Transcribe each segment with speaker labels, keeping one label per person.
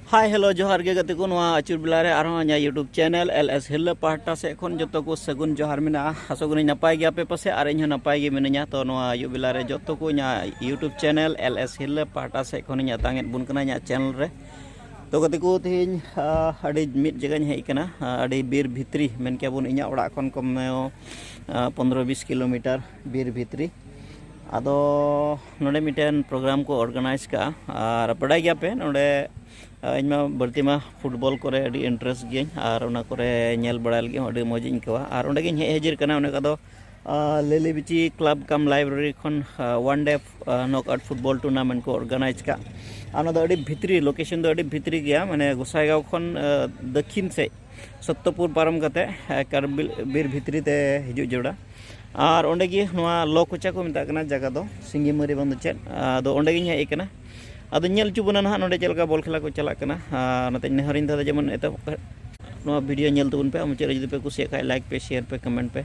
Speaker 1: Hi hello जोहार गे गति को अचुर बेलारे यूट्यूब चैनल LS हिल्ला पाहटा से खन जो को सगुन जोहार में आसोगनी नपाय गया पे पासे और इन नपाय गे मिना तो आयु बेलारे जो को यूट्यूब चैनल LS हिल्ला पाहटा से खन तांगे बुन कना चैनल रे तो गति को तीन मिट जगह हेकना बीर भित्री मेन के बुन इन ओड़ा खन कम 15-20 किलोमीटर बीर भित्री आदो नोडे मिटेन प्रोग्राम को ऑर्गेनाइज का और बड़ा गया पे नोडे इनमा बढ़ती में फुटबॉल करे अड़ी इंटरेस्ट गई और उना करे नेल बड़ा लगी अड़ी मौज इनकवा और उन्हें गिन हेजिर कना उन्हें का लेली बिची क्लब कम लाइब्रेरी खन one day knockout football tournament को ऑर्गेनाइज का अड़ी भित्री लोकेशन दो अड़ी भित्री गया माने गोसाईगांव खन दक्षिण से सत्तपुर पारम कते बीर भित्री ते हिजु जोड़ा और ओंडे गी नोआ लोकोचा को मिता कना जगह दो सिंगीमरी बंद चेन आदो ओंडे गी हेज कना आदो नेल चुबना ना नोडे चलका बॉल खेला को चला कना नते नेहरिन था जेमन एतो नोआ वीडियो नेल तबन पे मुचे जदि पे कुसिया खाय लाइक पे शेयर पे कमेंट पे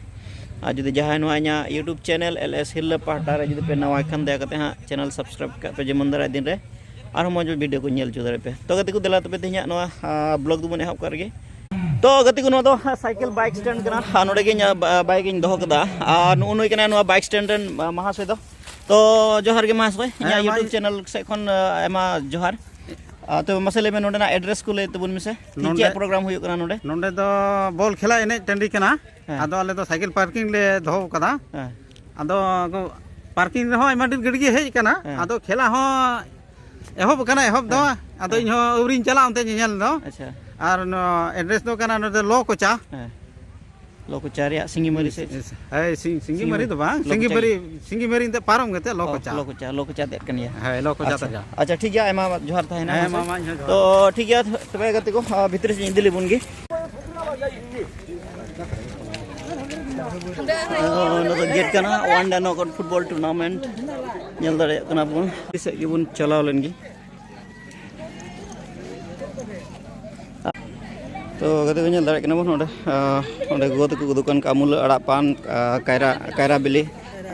Speaker 1: आ जदि जहां नोआ न्या यूट्यूब चैनल LS हिल्ला पाहटा रे जदि पे नवा खन दया कते हा चैनल सब्सक्राइब का पे जेमन दरा दिन रे और मौज वीडियो को नेल चुदरे पे तो गति को दिला तबे तेहा नोआ ब्लॉग दुबन एहब करगे तो गति को नो दो साइकिल बाइक स्टैंड कना नोडे गे बाइक इन दोह कदा और नुई कना नो बाइक स्टैंड रन महाशय दो तो जोहार गे महाशय यूट्यूब चैनल से खन एमा जोहार तो मसले में नोडे ना एड्रेस को ले तबुन मिसे चे प्रोग्राम हुयो कना नोडे
Speaker 2: नोडे तो बॉल खेला एने टंडी कना आदो आले तो साइकिल पार्किंग ले दोह कदा आदो पार्किंग रे हो एमा दिन गड़ी हेज कना आदो खेला हो एहब कना एहब दो आदो इन हो उरिन चला उनते नेल दो अच्छा और एड्रेस दो कना नोडे लोकोचा रे सिंगीमरी से है सिंगीमरी तो बा सिंगीमरी ते पारम गते लोकोचा ते कनिया है लोकोचा ता अच्छा ठीक है एमा जोहार था ना मामा तो ठीक है तबे गति को भीतर से दिली बुनगी नो तो गेट कना one day knockout football tournament nail दरे कना बुन से गिबुन चलाव लेनगी तो गति को नेल दरे कना बुन ओंडे गोद को दुकान का अमूल अड़ा पान कायरा बिली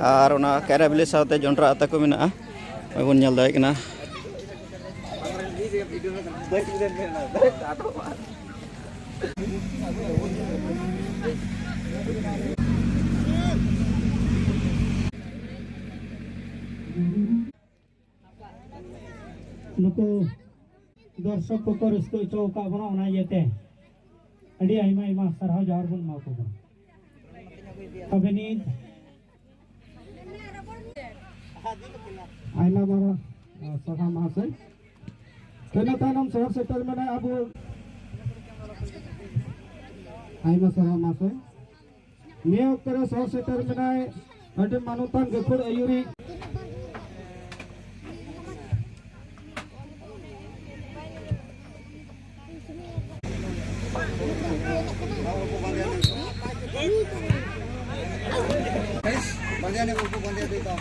Speaker 2: और ओना कायरा बिली साथे जोंड्रा आता को मेना बुन नेल दरे कना
Speaker 3: नुको दर्शक को रस्को चौका बना होना येते अड़ी आइमा आइमा सरहाव जोहार बन मा को अभिनीत आइना मारा सभा महाशय केना तानम शहर सेक्टर में अब आइमा सभा महाशय नियोग करे शहर सेक्टर में अटे मानुतान गखुड़ अयुरी
Speaker 2: Bagian yang upu bandia itu.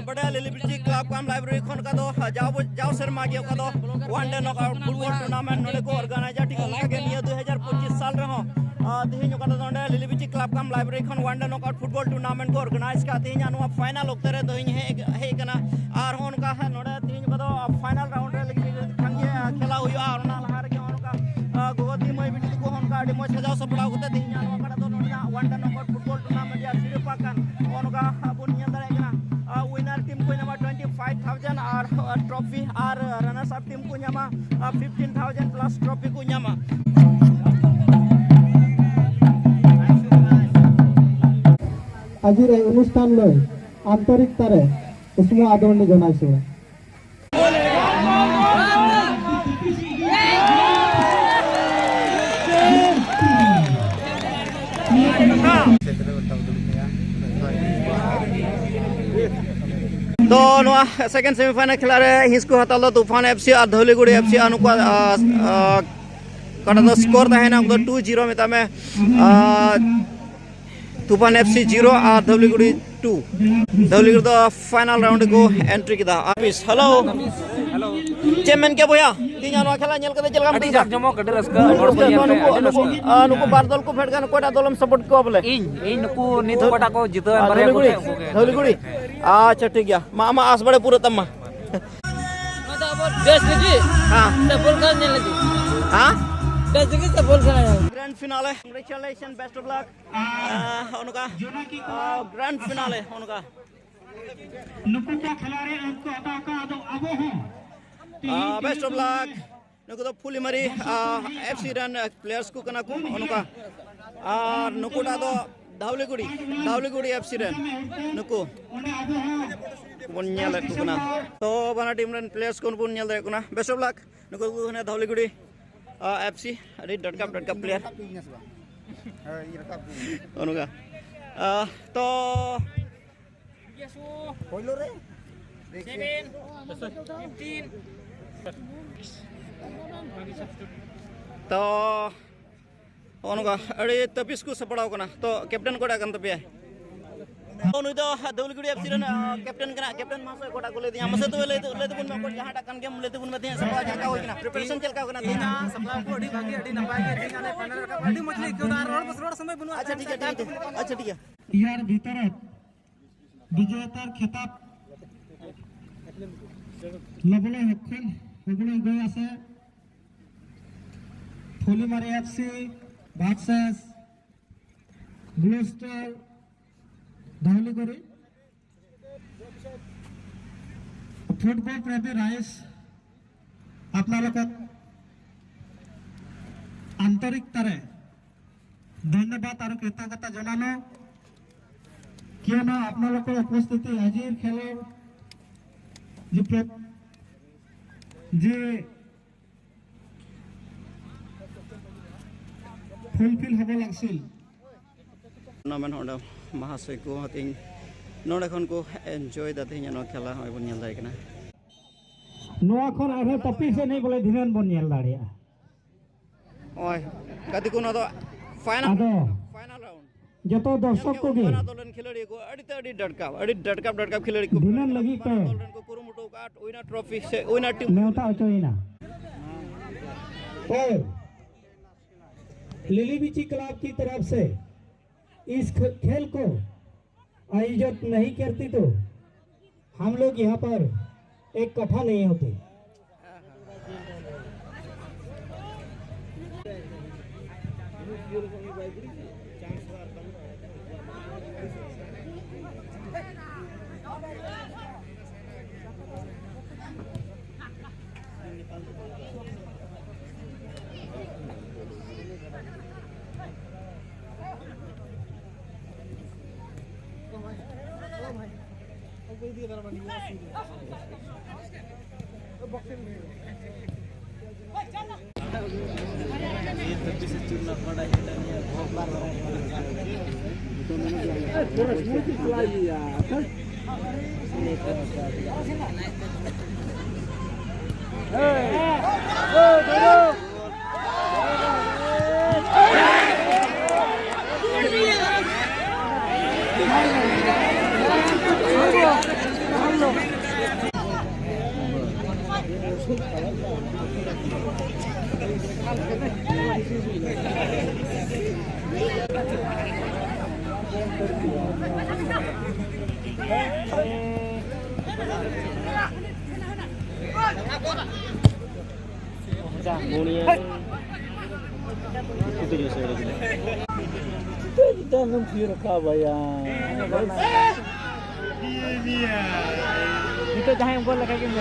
Speaker 1: बड़े लिलीबिची क्लब कम लाइब्रेरी खन का दो जाओ शर्मा के का दो वनडे नॉकआउट फुटबॉल टूर्नामेंट नोले को ऑर्गेनाइज टिक के निया 2025 साल रे हो तिहिन का नोडे लिलीबिची क्लब कम लाइब्रेरी खन वनडे नॉकआउट फुटबॉल टूर्नामेंट को ऑर्गेनाइज का तिहिन नुआ फाइनल ओक्ते रे दोहिन हे कना आर होन का है नोडे तिहिन का दो फाइनल राउंड रे खन के खेला हुआ और ना लहार के होन का गोदी मई बिटी को होन का डिमो सजाव सपड़ा होते तिहिन नुआ का दो नोडे वनडे नॉकआउट फुटबॉल टूर्नामेंट या सिरपा कान होन का बुन नियंत्रण कना विनर टीम को नमा 25,000 और ट्रॉफी और रनर्स अप टीम को नमा 15,000 प्लस ट्रॉफी को नमा
Speaker 3: আজির এই অনুষ্ঠান লৈ আন্তরিকতারে উষ্ম আদৰণি জনাইছো।
Speaker 1: तो सेकेंड सेमीफाइनल खेला रे हिस्को हताल तूफान एफसी और धौलीगुड़ी एफसी अनुको कटा स्कोर तहना 2-0 में तमे तूफान एफसी 0 और धौलीगुड़ी 2 धौलीगुड़ी तो फाइनल राउंड को एंट्री किदा ऑफिस हेलो चेयरमैन के भैया तीन खेला नेल कदे चलगा
Speaker 4: अड़ी जाक जमो कदे रस्का
Speaker 1: नुको बार दल को फेड गान कोटा दलम सपोर्ट को बोले
Speaker 4: इन नुको नित कोटा को जितो बारे को
Speaker 1: धौलीगुड़ी अच्छा ठीक है मामा आस बड़े पूरे तम्मा
Speaker 5: बेस्ट लगी
Speaker 1: हां
Speaker 5: सपोर्ट करने लगी
Speaker 1: हां
Speaker 5: बेस्ट लगी सपोर्ट करने
Speaker 1: grand finale congratulation best of luck उनका ग्रैंड फिनाले उनका
Speaker 3: नुको का खिलाड़ी उनको हटा का अबो हो
Speaker 1: बेस्ट ऑफ लक नुको तो फुली मरी एफसी रन प्लेयर्स को कना को उनका और नुकोटा तो धावलीगुड़ी एफसी रन नुको बुनियाल को कना तो बना टीम रन प्लेयर्स को बुनियाल दे को ना बेस्ट ऑफ लक नुको को ने धावलीगुड़ी एफसी अरे डटकप प्लेयर उनका तो होइलो रे 7 तो उनका अरे तपिस को सपड़ाव कना तो कैप्टन कोड़ा कन तपिया उनी तो धौलीगुड़ी एफसी रन कैप्टन मासे कोटा को ले दिया मसे तो ले बुन में कोट जहां टकन गेम ले बुन में थे सपड़ा चलका होइना प्रिपरेशन चलका होना देना
Speaker 4: सपला को अड़ी भागी अड़ी नपाय के दिगाने फाइनल का अड़ी मछली क्यों रोड समय बनु
Speaker 1: अच्छा ठीक है
Speaker 3: ইয়ার ভিতরে বিজেতার খেতাব লবলে হকল গৈ আছে Phulimari FC versus blue star Dhauliguri football প্রেমী রাইজ আপোনালোকক আন্তরিকতাৰে ধন্যবাদ আৰু কৃতজ্ঞতা জনালো কিয়নো আপোনালোকৰ উপস্থিতি আজিৰ খেলৰ যে ফুলফিল হ'ব লাগিছিল
Speaker 1: टूर्नामेंट होंडा महाशय को हतिंग नोडे खन को एंजॉय दाते नो खेला होय बन नेल दायकना
Speaker 3: নোয়া খন আরে তপিসে নেই বলে ধিনেন বন নেল দাঁড়িয়া
Speaker 1: ओय कति को न तो फाइनल
Speaker 3: আদো
Speaker 1: राउंड
Speaker 3: যত দর্শক কোগে
Speaker 1: बना दोलन खिलाड़ी को अड़ी डटकाप खिलाड़ी को
Speaker 3: ধিনেন লাগি কে
Speaker 1: दोलन को कुरुमुटो काट ओइना ट्रॉफी से ओइना टीम
Speaker 3: नेवता अचोइना और लिलीबिची क्लब की तरफ से इस खेल को आयोजित नहीं करती तो हम लोग यहाँ पर एक कथा नहीं होते।
Speaker 5: Itu dah yang gol lagi ni.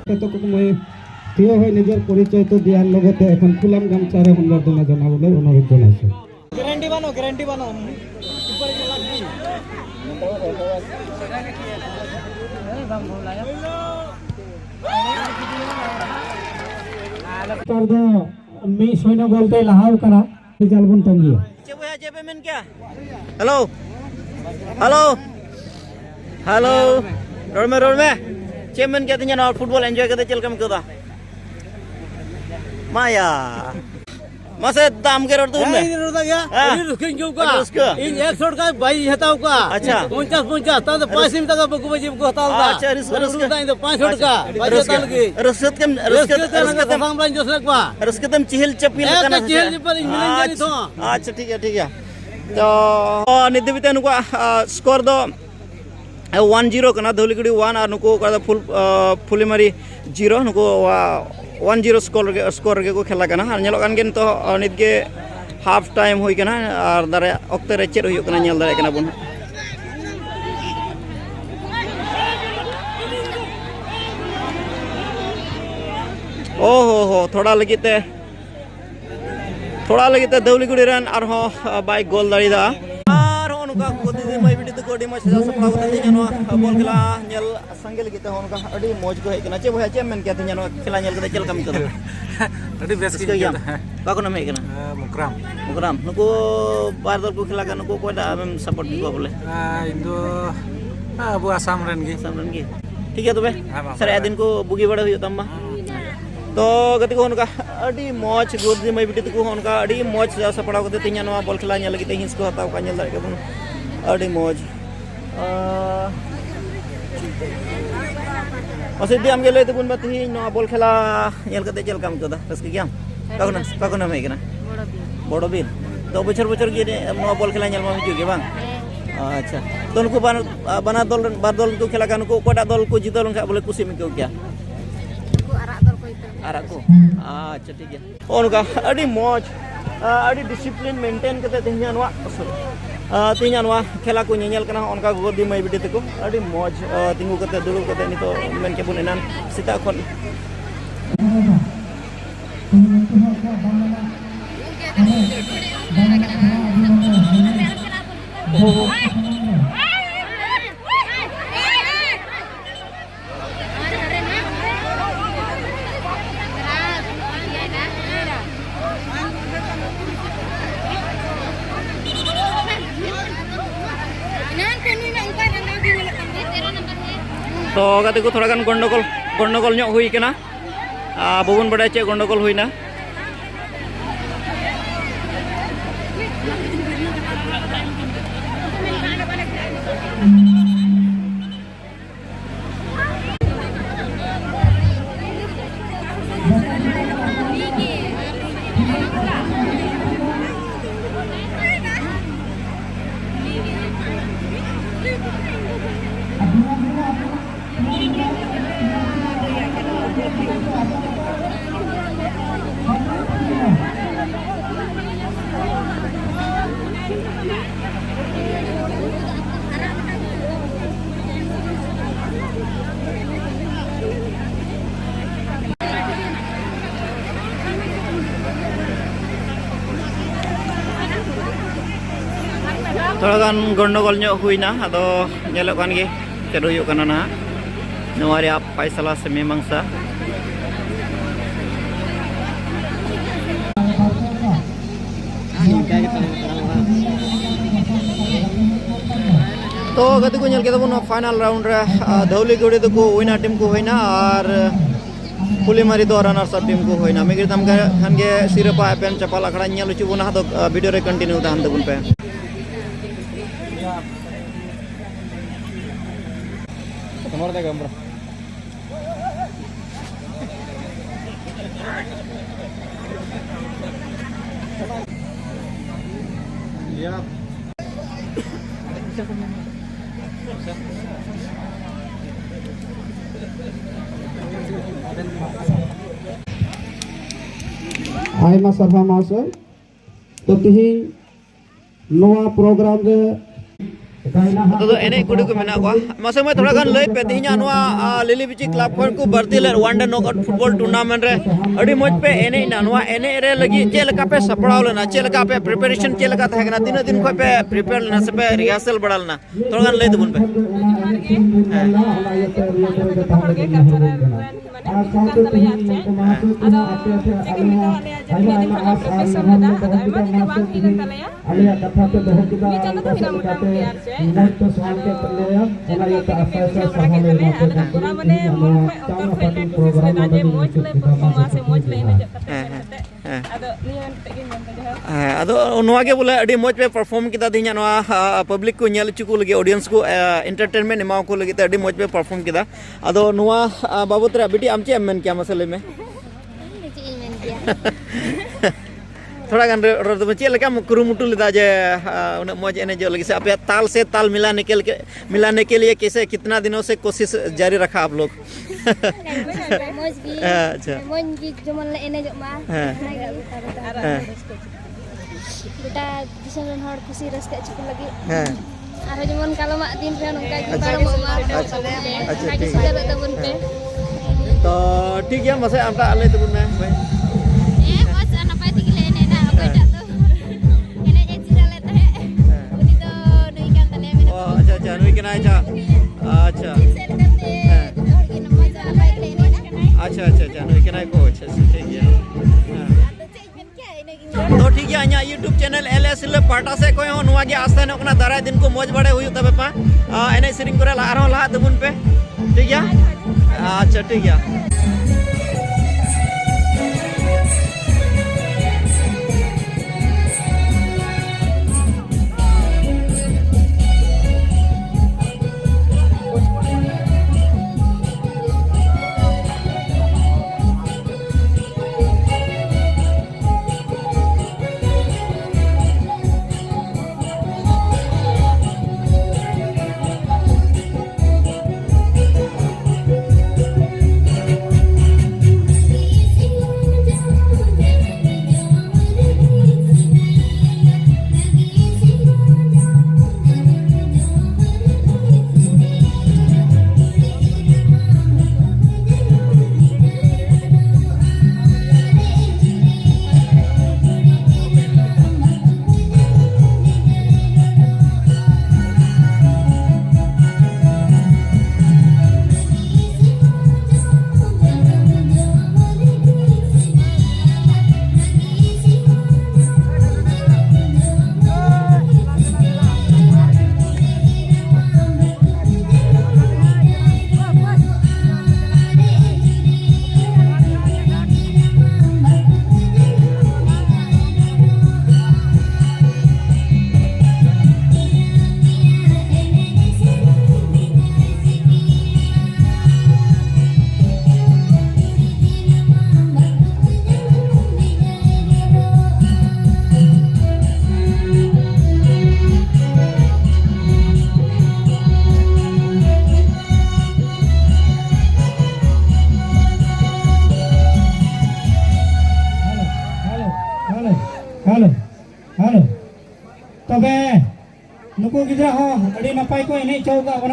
Speaker 3: কতক মই থিয় হৈ নিজৰ পৰিচয়টো দিয়াৰ লগতে এখন ফুলাম গামচাৰে সম্বৰ্ধনা জনাবলৈ অনুৰোধ জনাইছোঁ।
Speaker 5: Garanti bano.
Speaker 3: तर दो मी सैन्य बोलते लहाव करा रिजल्ट बन तंगी
Speaker 1: Coba main क्या? Halo. Halo. Halo. Dorme. Cemen क्या तिnya ना फुटबॉल एंजॉय करते चल कम कदा. Maya. Masa दाम के रोड तुम में?
Speaker 5: Ini roda ya. Ini ruskin juga. Ini 1 shot का 22 हटाओ का.
Speaker 1: अच्छा.
Speaker 5: 50 तब तो 5 मिनट का बकु बजे को हटाओ का.
Speaker 1: अच्छा, रिस्क
Speaker 5: तो 5 शॉट का. 22 ताल की.
Speaker 1: रस्कतम
Speaker 5: काम लाइन जो सलक बा.
Speaker 1: रस्कतम चिहिल चपिल
Speaker 5: एक चेल पर मिलन जानी तो.
Speaker 1: अच्छा ठीक है तो निद्यबिते नुको स्कोर दो 1-0 कना धौलीगुड़ी 1 और नुको का फुलीमारी 0 नुको 1-0 स्कोर गे को खेला कना और नेलो कान गे तो नित गे हाफ टाइम होई कना और दारे ओक्ते रे चेद होयो कना नेल दारे कना बन ओहो थोड़ा लगिते धौलीगुड़ी रन और बाई गोल दाड़ीदा और उनका गोदी माई बिटी तो गोडी मच सपना को तिnya नो बॉल खेला नेल संगे लगिते उनका अडी मौज को हेकना चे भया चे मेन क्या तिnya नो खेला नेल कते चल कम कर
Speaker 4: अड़ी बेस की
Speaker 1: क्या का को नाम हेकना मुकराम नुको बार दल को खेला का नुको कोदा सपोर्ट को बोले
Speaker 4: इंदो अबु आसाम रन की
Speaker 1: ठीक है तो बे सरे दिन को बुगी बड़ा हुई तम्मा तो गति को उनका अड़ी मौज गोदी माई बिटी को उनका अड़ी मौज सपड़ा को तिnya नो बॉल खेला नेल लगिते हिंस को हताव का नेल दारे के अड़ी मौज Masih diam gele itu pun berarti no bol khela nyel kate chel kam kada raski gyam kakuna mai kana bodo bil to bocor gini no bol khela nyel ma hiju ge bang acha to nuku bana dol badol tu khela kan ko koda dol ko jidol enggak boleh kusim ke kya arak ko acha ठीक है उनका अड़ी मौज अड़ी discipline maintain कते तिnya no खेला को nyel kana onka godi mai bidi teko adi moj tingu kate dulu kate ni to men ke bunenan sita kon तो गति को थोड़ा गंडगोल ᱧᱚᱜ हुई कना बबुन बड़ा चे गंडगोल हुईना थोड़ा गान गंडगोल ᱧᱚᱜ हुईना अदो ñelok kan ge cedo huyuk kana na नवा रे फैसला से मीमांसा तो गति को फाइनल राउंड रे धौलीगुड़ी को विना टीम को होइना और फुलीमारी दो रनर्स अप टीम को होइना मिगिर तम खान गे सिरपा एपेम चपाल अखड़ा ᱧᱮᱞ ᱦᱚᱪᱚ ᱵᱚᱱᱟ ᱫᱚ वीडियो रे कंटिन्यू ताहन दबुन पे
Speaker 3: आयमा सरफा मास्टर तो तिहिं नोआ प्रोग्राम रे
Speaker 1: तो एने कुड़ी को मेना को मासे में थोड़ा गान लय पे तिहिं नोआ लिली बिची क्लब खन को भर्ती ले वनडे नॉकआउट फुटबॉल टूर्नामेंट रे अडी मज पे एने ना नोआ एने रे लगी चे लका पे सपड़ाव लेना चे लका पे प्रिपरेशन चे लका थागना तीन दिन को पे प्रिपेयर लेना से पे रिहर्सल बढ़ालना थोड़ा गान लय दबुन पे बोले अड़ी मज पे परफॉर्म किया तीन पब्लिक को नेल चुकू लगे ऑडियंस को एंटरटेनमेंट एमा को लगे अड़ी मज पे परफॉर्म किया अदो बाबूत रे बेटी आम चे मेन क्या मसले में थोड़ा गान चे लगा कुरुमुटु लेदा जे उन मज एने जो लगे से आप ताल से ताल मिलाने के लिए कैसे कितना दिनों से कोशिश जारी रखा आप लोग अच्छा
Speaker 6: बेटा दिसम रन हर खुशी रस्ते चुक लगी आरो जेमन कालमा दिन रे नंका पारो अच्छा
Speaker 1: तो ठीक है मसे आमटा आले तबुन में भाई
Speaker 6: बस नपाय तिगले एने ना अकोयटा तो एने एक्सीडेंट लेता है उनी तो नई कान तले में
Speaker 1: अच्छा नई केना अच्छा
Speaker 6: हर के नंबर जा बाइक लेने ना
Speaker 1: अच्छा नई केना को अच्छा ठीक है तो ठीक है अኛ यूट्यूब चैनल एलएस पाटा से कोई हो नुआ गे आस्ते नकना दाराय दिन को मौज बड़े हुई तबे पा एने सिरिंग करे लारो ला दबुन पे ठीक है अच्छा ठीक है
Speaker 3: तबे नुकु गिद्रा हो अड़ी नपाय को एने चौका